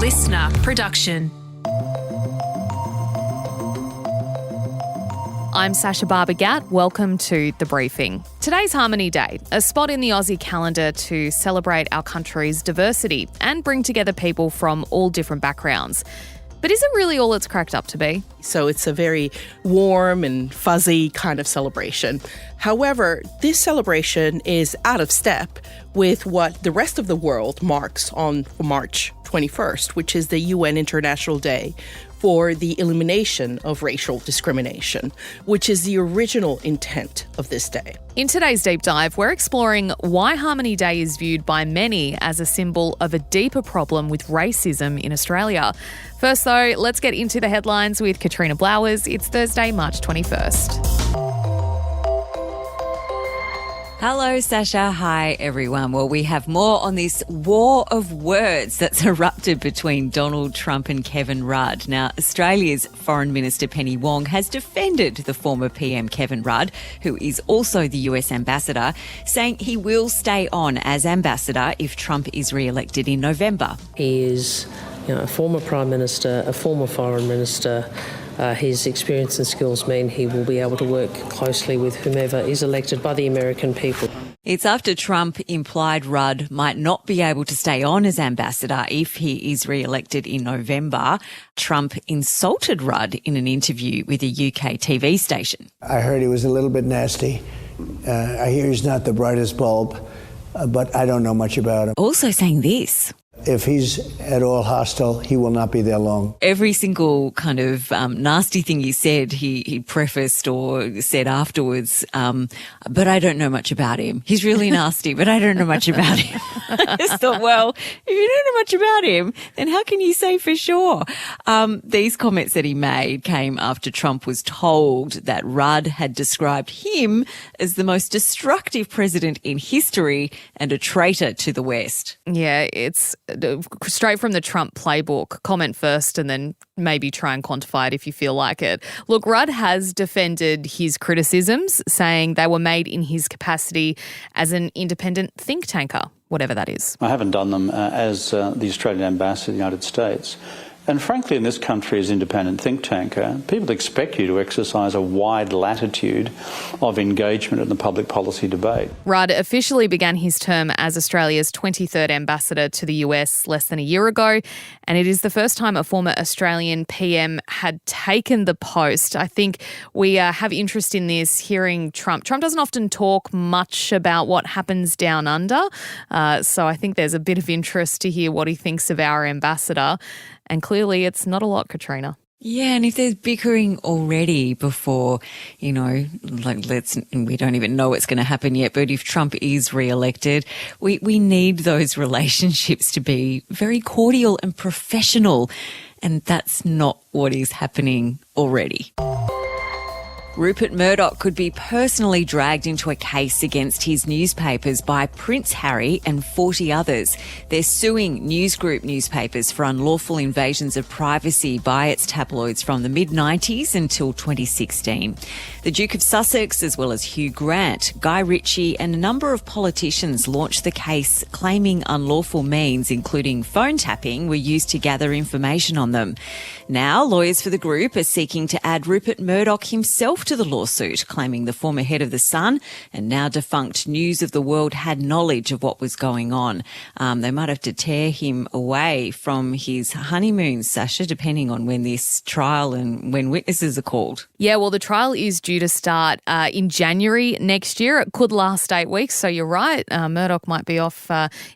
Listnr production. I'm Sacha Barbour Gatt. Welcome to The Briefing. Today's Harmony Day, a spot in the Aussie calendar to celebrate our country's diversity and bring together people from all different backgrounds. But is it really all it's cracked up to be? So it's a very warm and fuzzy kind of celebration. However, this celebration is out of step with what the rest of the world marks on March 21st, which is the UN International Day for the Elimination of Racial Discrimination, which is the original intent of this day. In today's deep dive, we're exploring why Harmony Day is viewed by many as a symbol of a deeper problem with racism in Australia. First, though, let's get into the headlines with Katrina Blowers. It's Thursday, March 21st. Hello, Sacha. Hi, everyone. Well, we have more on this war of words that's erupted between Donald Trump and Kevin Rudd. Now, Australia's Foreign Minister Penny Wong has defended the former PM Kevin Rudd, who is also the US ambassador, saying he will stay on as ambassador if Trump is re-elected in November. He is a former Prime Minister, a former Foreign Minister. His experience and skills mean he will be able to work closely with whomever is elected by the American people. It's after Trump implied Rudd might not be able to stay on as ambassador if he is re-elected in November. Trump insulted Rudd in an interview with a UK TV station. I heard he was a little bit nasty. I hear he's not the brightest bulb, but I don't know much about him. Also saying this. If he's at all hostile, he will not be there long. Every single kind of nasty thing he said, he prefaced or said afterwards, but I don't know much about him. He's really nasty, but I don't know much about him. I just thought, well, if you don't know much about him, then how can you say for sure? These comments that he made came after Trump was told that Rudd had described him as the most destructive president in history and a traitor to the West. Yeah, it's straight from the Trump playbook. Comment first and then maybe try and quantify it if you feel like it. Look, Rudd has defended his criticisms, saying they were made in his capacity as an independent think tanker, whatever that is. I haven't done them as the Australian ambassador to the United States. And frankly, in this country, as independent think tanker, people expect you to exercise a wide latitude of engagement in the public policy debate. Rudd officially began his term as Australia's 23rd ambassador to the US less than a year ago, and it is the first time a former Australian PM had taken the post. I think we have interest in this, hearing Trump. Trump doesn't often talk much about what happens down under, so I think there's a bit of interest to hear what he thinks of our ambassador. And clearly it's not a lot, Katrina. Yeah, and if there's bickering already before, we don't even know what's going to happen yet, but if Trump is re-elected, we need those relationships to be very cordial and professional, and that's not what is happening already. Rupert Murdoch could be personally dragged into a case against his newspapers by Prince Harry and 40 others. They're suing News Group newspapers for unlawful invasions of privacy by its tabloids from the mid-90s until 2016. The Duke of Sussex, as well as Hugh Grant, Guy Ritchie and a number of politicians launched the case claiming unlawful means, including phone tapping, were used to gather information on them. Now, lawyers for the group are seeking to add Rupert Murdoch himself to the lawsuit, claiming the former head of The Sun and now defunct News of the World had knowledge of what was going on. They might have to tear him away from his honeymoon, Sacha, depending on when this trial and when witnesses are called. Yeah, well, the trial is due to start in January next year. It could last 8 weeks, so you're right. Murdoch might be off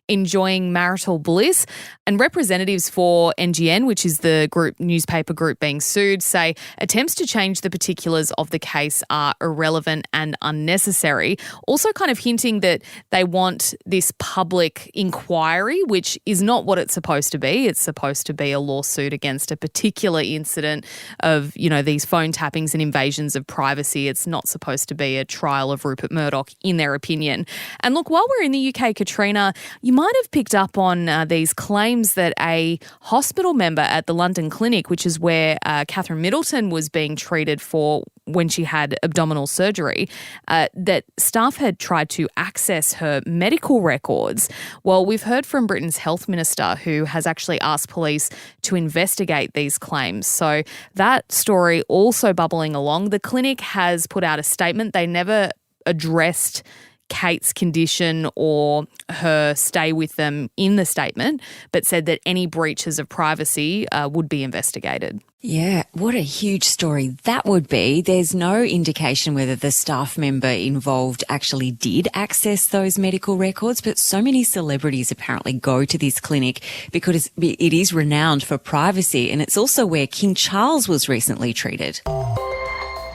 enjoying marital bliss. And representatives for NGN, which is the newspaper group being sued, say attempts to change the particulars of the case are irrelevant and unnecessary. Also kind of hinting that they want this public inquiry, which is not what it's supposed to be. It's supposed to be a lawsuit against a particular incident of, these phone tappings and invasions of privacy. It's not supposed to be a trial of Rupert Murdoch, in their opinion. And look, while we're in the UK, Katrina, you might have picked up on these claims that a hospital member at the London clinic, which is where Catherine Middleton was being treated for when she had abdominal surgery, that staff had tried to access her medical records. Well, we've heard from Britain's health minister, who has actually asked police to investigate these claims. So that story also bubbling along. The clinic has put out a statement. They never addressed Kate's condition or her stay with them in the statement, but said that any breaches of privacy would be investigated. Yeah, what a huge story that would be. There's no indication whether the staff member involved actually did access those medical records, but so many celebrities apparently go to this clinic because it is renowned for privacy, and it's also where King Charles was recently treated.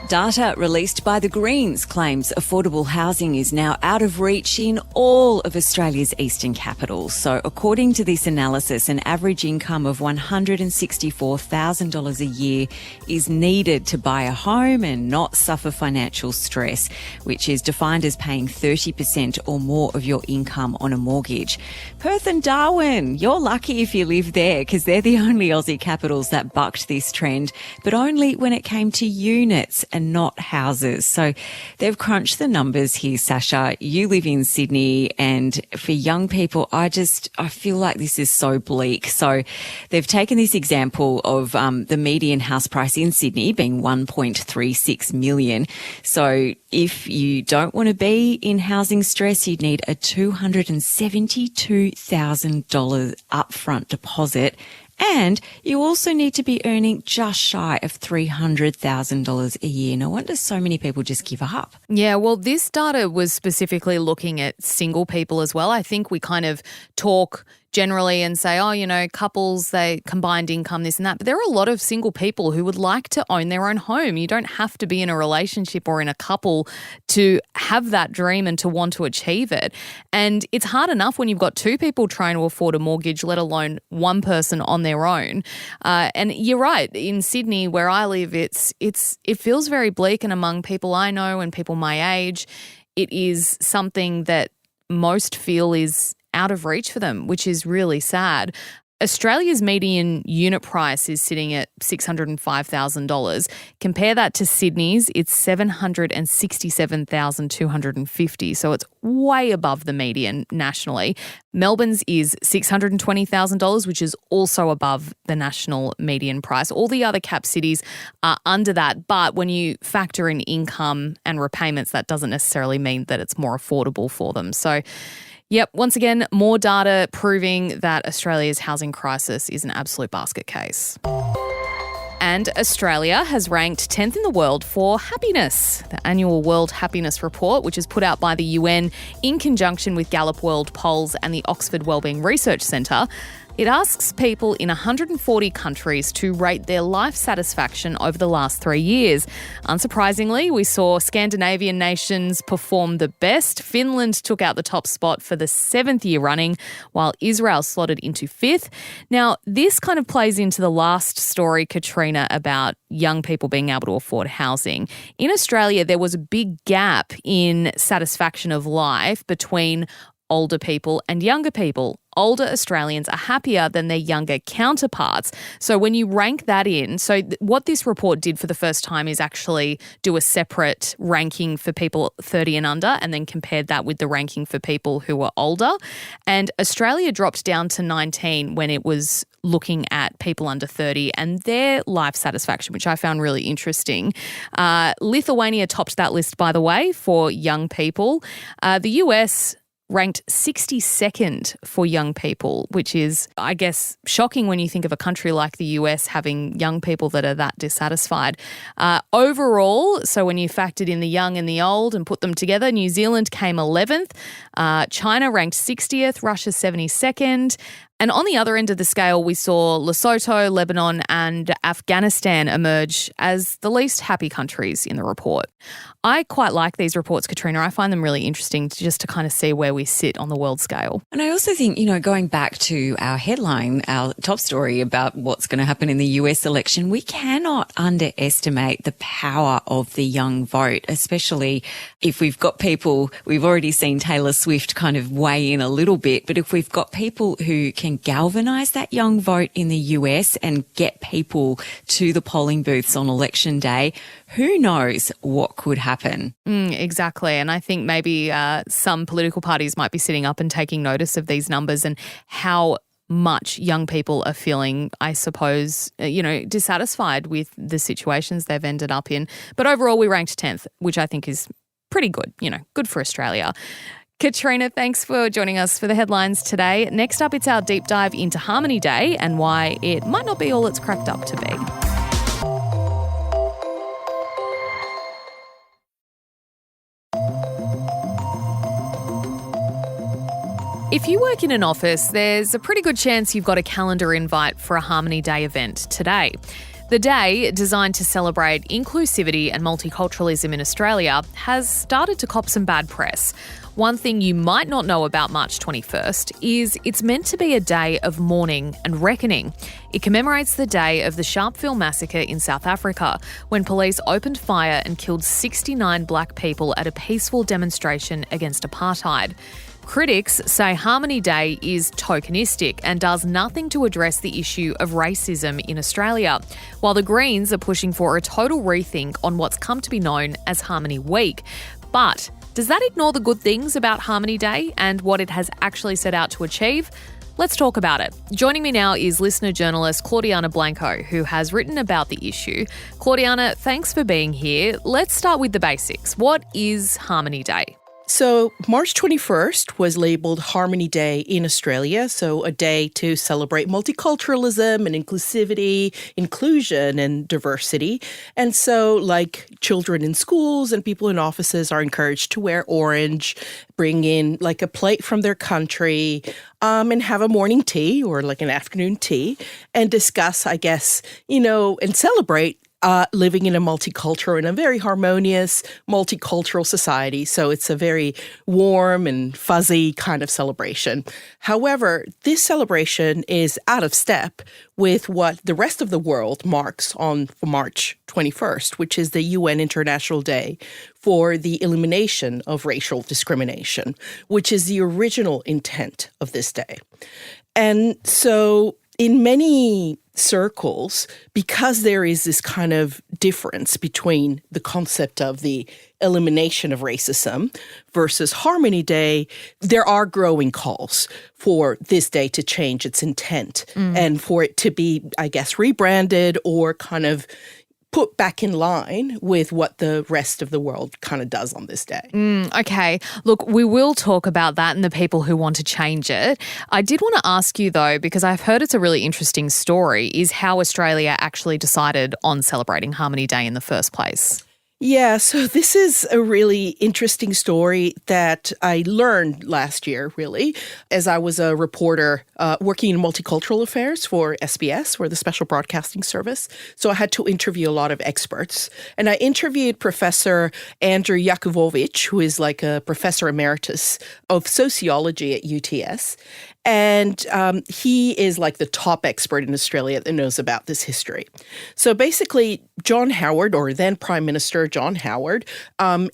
Data released by the Greens claims affordable housing is now out of reach in all of Australia's eastern capitals. So according to this analysis, an average income of $164,000 a year is needed to buy a home and not suffer financial stress, which is defined as paying 30% or more of your income on a mortgage. Perth and Darwin, you're lucky if you live there, because they're the only Aussie capitals that bucked this trend, but only when it came to units and not houses. So they've crunched the numbers here, Sacha. You live in Sydney, and for young people, I feel like this is so bleak. So they've taken this example of the median house price in Sydney being $1.36 million. So if you don't want to be in housing stress, you'd need a $272,000 upfront deposit. And you also need to be earning just shy of $300,000 a year. No wonder so many people just give up. Yeah, well, this data was specifically looking at single people as well. I think we kind of talk generally and say, oh, you know, couples, they combined income, this and that. But there are a lot of single people who would like to own their own home. You don't have to be in a relationship or in a couple to have that dream and to want to achieve it. And it's hard enough when you've got two people trying to afford a mortgage, let alone one person on their own. And you're right, in Sydney where I live, it feels very bleak, and among people I know and people my age, it is something that most feel is out of reach for them, which is really sad. Australia's median unit price is sitting at $605,000. Compare that to Sydney's, it's $767,250. So it's way above the median nationally. Melbourne's is $620,000, which is also above the national median price. All the other cap cities are under that, but when you factor in income and repayments, that doesn't necessarily mean that it's more affordable for them. So yep, once again, more data proving that Australia's housing crisis is an absolute basket case. And Australia has ranked 10th in the world for happiness. The annual World Happiness Report, which is put out by the UN in conjunction with Gallup World Polls and the Oxford Wellbeing Research Centre, it asks people in 140 countries to rate their life satisfaction over the last 3 years. Unsurprisingly, we saw Scandinavian nations perform the best. Finland took out the top spot for the 7th year running, while Israel slotted into 5th. Now, this kind of plays into the last story, Katrina, about young people being able to afford housing. In Australia, there was a big gap in satisfaction of life between older people and younger people. Older Australians are happier than their younger counterparts. So when you rank that in, what this report did for the first time is actually do a separate ranking for people 30 and under, and then compared that with the ranking for people who were older. And Australia dropped down to 19 when it was looking at people under 30 and their life satisfaction, which I found really interesting. Lithuania topped that list, by the way, for young people. The US ranked 62nd for young people, which is, I guess, shocking when you think of a country like the US having young people that are that dissatisfied. Overall, so when you factored in the young and the old and put them together, New Zealand came 11th, China ranked 60th, Russia 72nd. And on the other end of the scale, we saw Lesotho, Lebanon and Afghanistan emerge as the least happy countries in the report. I quite like these reports, Katrina. I find them really interesting just to kind of see where we sit on the world scale. And I also think, going back to our headline, our top story about what's going to happen in the US election, we cannot underestimate the power of the young vote, especially if we've got people, we've already seen Taylor Swift kind of weigh in a little bit, but if we've got people who can can galvanise that young vote in the US and get people to the polling booths on election day, who knows what could happen? Exactly. And I think maybe some political parties might be sitting up and taking notice of these numbers and how much young people are feeling, I suppose, dissatisfied with the situations they've ended up in. But overall, we ranked 10th, which I think is pretty good, good for Australia. Katrina, thanks for joining us for the headlines today. Next up, it's our deep dive into Harmony Day and why it might not be all it's cracked up to be. If you work in an office, there's a pretty good chance you've got a calendar invite for a Harmony Day event today. The day, designed to celebrate inclusivity and multiculturalism in Australia, has started to cop some bad press. One thing you might not know about March 21st is it's meant to be a day of mourning and reckoning. It commemorates the day of the Sharpeville massacre in South Africa, when police opened fire and killed 69 black people at a peaceful demonstration against apartheid. Critics say Harmony Day is tokenistic and does nothing to address the issue of racism in Australia, while the Greens are pushing for a total rethink on what's come to be known as Harmony Week. But does that ignore the good things about Harmony Day and what it has actually set out to achieve? Let's talk about it. Joining me now is Listnr journalist Claudianna Blanco, who has written about the issue. Claudianna, thanks for being here. Let's start with the basics. What is Harmony Day? So March 21st was labelled Harmony Day in Australia, so a day to celebrate multiculturalism and inclusivity, inclusion and diversity. And so like children in schools and people in offices are encouraged to wear orange, bring in like a plate from their country, and have a morning tea or like an afternoon tea and discuss, I guess, and celebrate living in a multicultural and a very harmonious multicultural society. So it's a very warm and fuzzy kind of celebration. However, this celebration is out of step with what the rest of the world marks on March 21st, which is the UN International Day for the Elimination of Racial Discrimination, which is the original intent of this day. And so in many circles, because there is this kind of difference between the concept of the elimination of racism versus Harmony Day, there are growing calls for this day to change its intent and for it to be, I guess, rebranded or kind of put back in line with what the rest of the world kind of does on this day. Okay. Look, we will talk about that and the people who want to change it. I did want to ask you, though, because I've heard it's a really interesting story, is how Australia actually decided on celebrating Harmony Day in the first place. Yeah, so this is a really interesting story that I learned last year, really, as I was a reporter working in multicultural affairs for SBS, for the Special Broadcasting Service. So I had to interview a lot of experts. And I interviewed Professor Andrew Jakubowicz, who is like a professor emeritus of sociology at UTS. And he is like the top expert in Australia that knows about this history. So basically, John Howard, or then Prime Minister John Howard,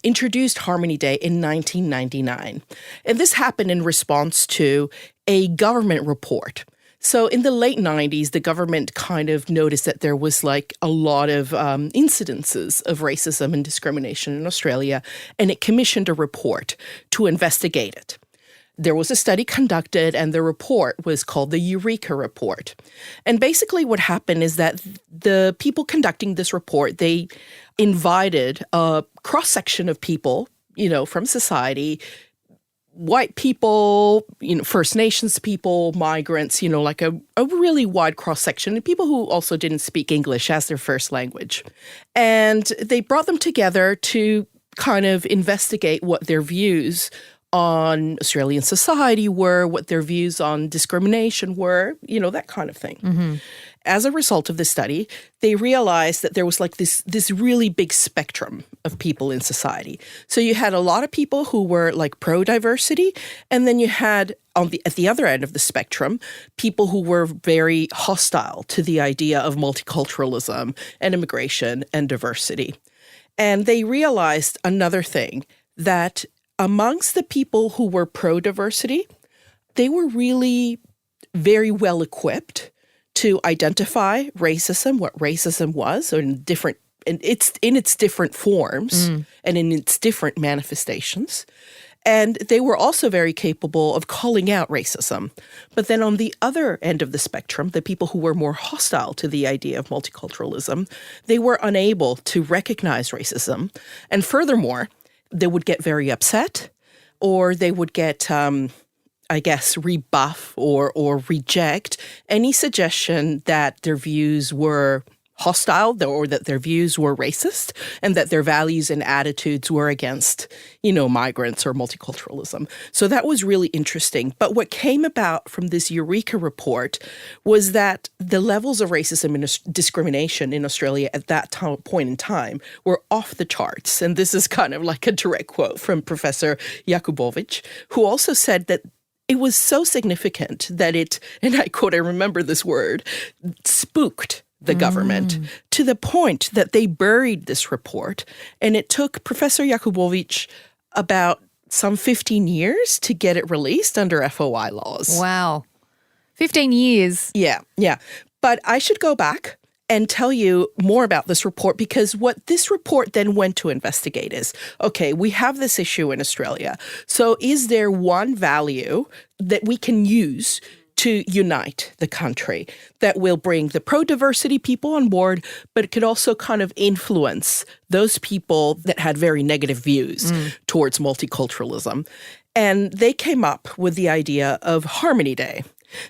introduced Harmony Day in 1999. And this happened in response to a government report. So in the late 90s, the government kind of noticed that there was like a lot of incidences of racism and discrimination in Australia, and it commissioned a report to investigate it. There was a study conducted, and the report was called the Eureka Report. And basically what happened is that the people conducting this report, they invited a cross-section of people, from society, white people, First Nations people, migrants, like a really wide cross-section, and people who also didn't speak English as their first language. And they brought them together to kind of investigate what their views on Australian society were, what their views on discrimination were, that kind of thing. Mm-hmm. As a result of this study, they realized that there was like this really big spectrum of people in society. So you had a lot of people who were like pro-diversity, and then you had at the other end of the spectrum, people who were very hostile to the idea of multiculturalism and immigration and diversity. And they realized another thing, that amongst the people who were pro-diversity, they were really very well equipped to identify racism, what racism was, or in its different forms and in its different manifestations. And they were also very capable of calling out racism. But then on the other end of the spectrum, the people who were more hostile to the idea of multiculturalism, they were unable to recognize racism. And furthermore, they would get very upset, or they would get, rebuff or reject any suggestion that their views were hostile or that their views were racist and that their values and attitudes were against, migrants or multiculturalism. So that was really interesting. But what came about from this Eureka report was that the levels of racism and discrimination in Australia at that point in time were off the charts. And this is kind of like a direct quote from Professor Jakubowicz, who also said that it was so significant that it, and I quote, I remember this word, spooked the government to the point that they buried this report. And it took Professor Jakubowicz about some 15 years to get it released under FOI laws. Wow. 15 years. Yeah. But I should go back and tell you more about this report, because what this report then went to investigate is, okay, we have this issue in Australia. So is there one value that we can use to unite the country that will bring the pro-diversity people on board, but it could also kind of influence those people that had very negative views towards multiculturalism? And they came up with the idea of Harmony Day.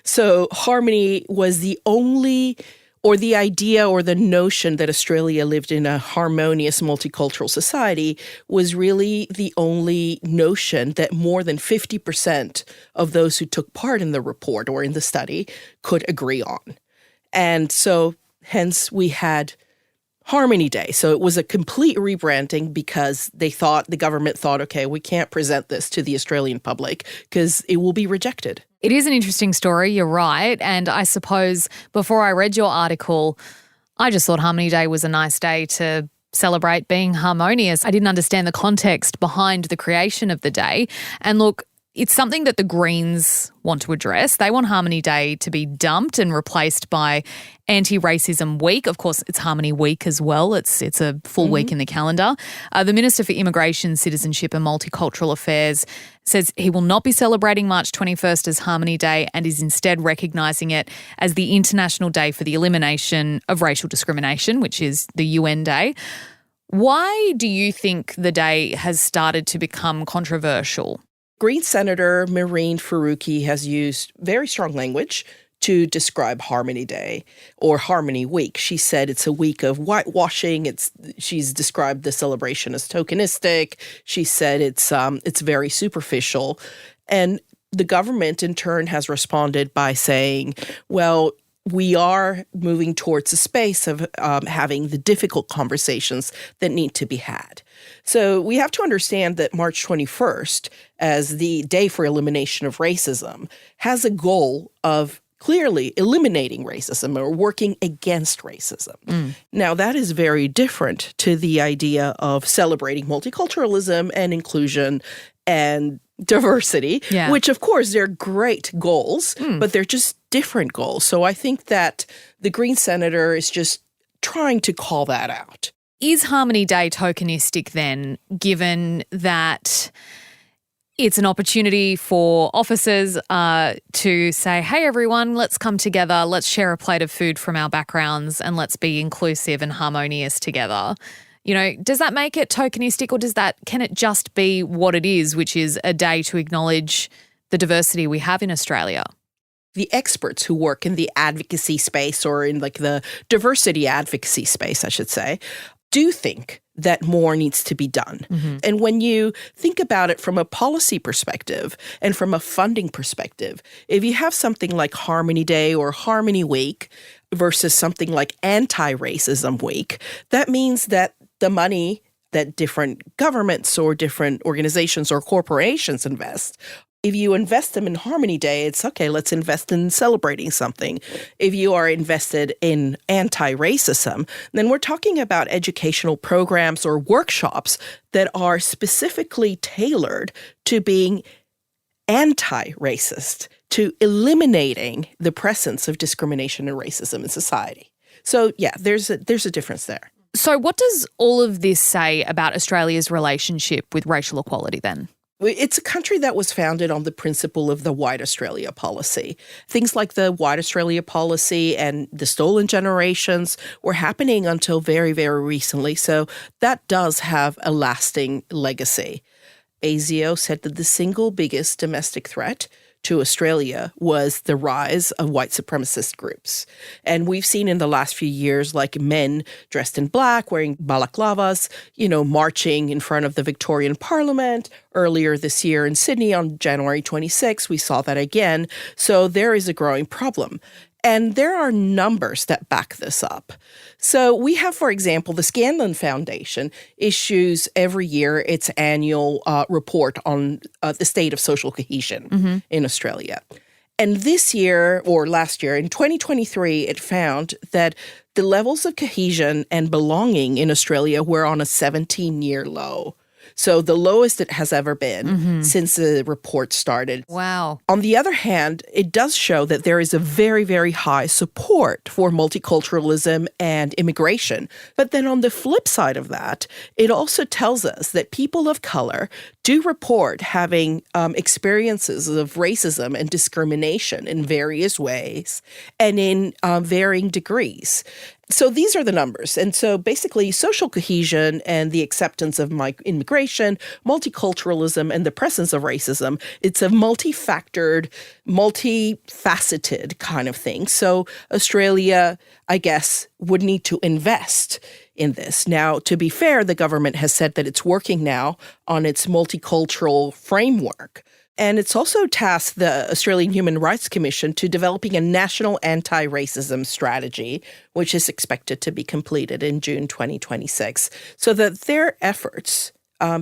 So Harmony was the only, or the idea or the notion that Australia lived in a harmonious multicultural society was really the only notion that more than 50% of those who took part in the report or in the study could agree on. And so hence we had Harmony Day. So it was a complete rebranding because the government thought, okay, we can't present this to the Australian public because it will be rejected. It is an interesting story, you're right. And I suppose before I read your article, I just thought Harmony Day was a nice day to celebrate being harmonious. I didn't understand the context behind the creation of the day. And look, it's something that the Greens want to address. They want Harmony Day to be dumped and replaced by Anti-Racism Week. Of course, it's Harmony Week as well. It's a full week in the calendar. The Minister for Immigration, Citizenship and Multicultural Affairs says he will not be celebrating March 21st as Harmony Day and is instead recognising it as the International Day for the Elimination of Racial Discrimination, which is the UN Day. Why do you think the day has started to become controversial? Green Senator Mehreen Faruqi has used very strong language to describe Harmony Day or Harmony Week. She said it's a week of whitewashing. She's described the celebration as tokenistic. She said it's very superficial. And the government in turn has responded by saying, well, we are moving towards a space of having the difficult conversations that need to be had. So we have to understand that March 21st, as the Day for Elimination of Racism, has a goal of clearly eliminating racism or working against racism. Now, that is very different to the idea of celebrating multiculturalism and inclusion and diversity, which, of course, they're great goals, but they're just different goals. So I think that the Green Senator is just trying to call that out. Is Harmony Day tokenistic then, given that it's an opportunity for officers to say, hey, everyone, let's come together, let's share a plate of food from our backgrounds and let's be inclusive and harmonious together? Does that make it tokenistic, or can it just be what it is, which is a day to acknowledge the diversity we have in Australia? The experts who work in the advocacy space, or in the diversity advocacy space, I should say, do think that more needs to be done. And when you think about it from a policy perspective and from a funding perspective, if you have something like Harmony Day or Harmony Week versus something like Anti-Racism Week, that means that the money that different governments or different organizations or corporations invest, if you invest them in Harmony Day, it's okay, let's invest in celebrating something. If you are invested in anti-racism, then we're talking about educational programs or workshops that are specifically tailored to being anti-racist, to eliminating the presence of discrimination and racism in society. So, yeah, there's a difference there. So what does all of this say about Australia's relationship with racial equality then? It's a country that was founded on the principle of the White Australia policy. Things like the White Australia policy and the stolen generations were happening until very, very recently. So that does have a lasting legacy. ASIO said that the single biggest domestic threat to Australia was the rise of white supremacist groups. And we've seen in the last few years, like men dressed in black, wearing balaclavas, marching in front of the Victorian Parliament. Earlier this year in Sydney on January 26, we saw that again. So there is a growing problem. And there are numbers that back this up. So we have, for example, the Scanlon Foundation issues every year its annual report on the state of social cohesion in Australia. And this year, or last year, in 2023, it found that the levels of cohesion and belonging in Australia were on a 17-year low. So the lowest it has ever been since the report started. Wow. On the other hand, it does show that there is a very, very high support for multiculturalism and immigration. But then on the flip side of that, it also tells us that people of color do report having experiences of racism and discrimination in various ways and in varying degrees. So these are the numbers. And so basically social cohesion and the acceptance of immigration, multiculturalism, and the presence of racism, it's a multifactored, multifaceted kind of thing. So Australia, I guess, would need to invest in this. Now, to be fair, the government has said that it's working now on its multicultural framework. And it's also tasked the Australian Human Rights Commission to developing a national anti-racism strategy, which is expected to be completed in June 2026. So that their efforts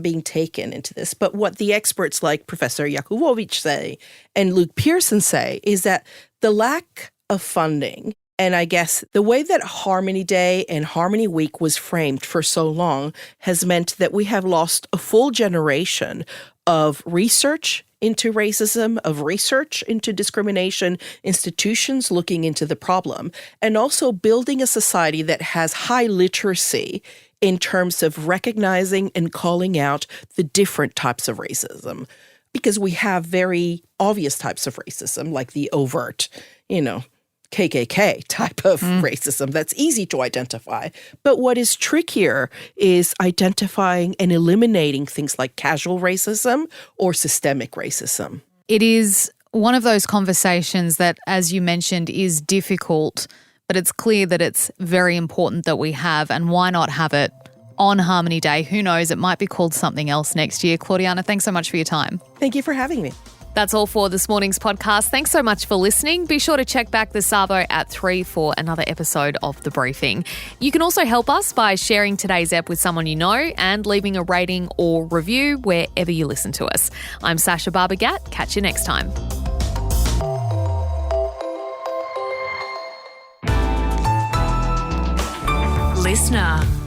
being taken into this. But what the experts like Professor Jakubowicz say and Luke Pearson say is that the lack of funding and I guess the way that Harmony Day and Harmony Week was framed for so long has meant that we have lost a full generation of research into racism, of research into discrimination, institutions looking into the problem, and also building a society that has high literacy in terms of recognizing and calling out the different types of racism. Because we have very obvious types of racism, like the overt, KKK type of racism that's easy to identify. But what is trickier is identifying and eliminating things like casual racism or systemic racism. It is one of those conversations that, as you mentioned, is difficult, but it's clear that it's very important that we have, and why not have it on Harmony Day? Who knows, it might be called something else next year. Claudianna, thanks so much for your time. Thank you for having me. That's all for this morning's podcast. Thanks so much for listening. Be sure to check back the Savo at 3 for another episode of The Briefing. You can also help us by sharing today's ep with someone you know and leaving a rating or review wherever you listen to us. I'm Sacha Barbour Gatt. Catch you next time. Listnr.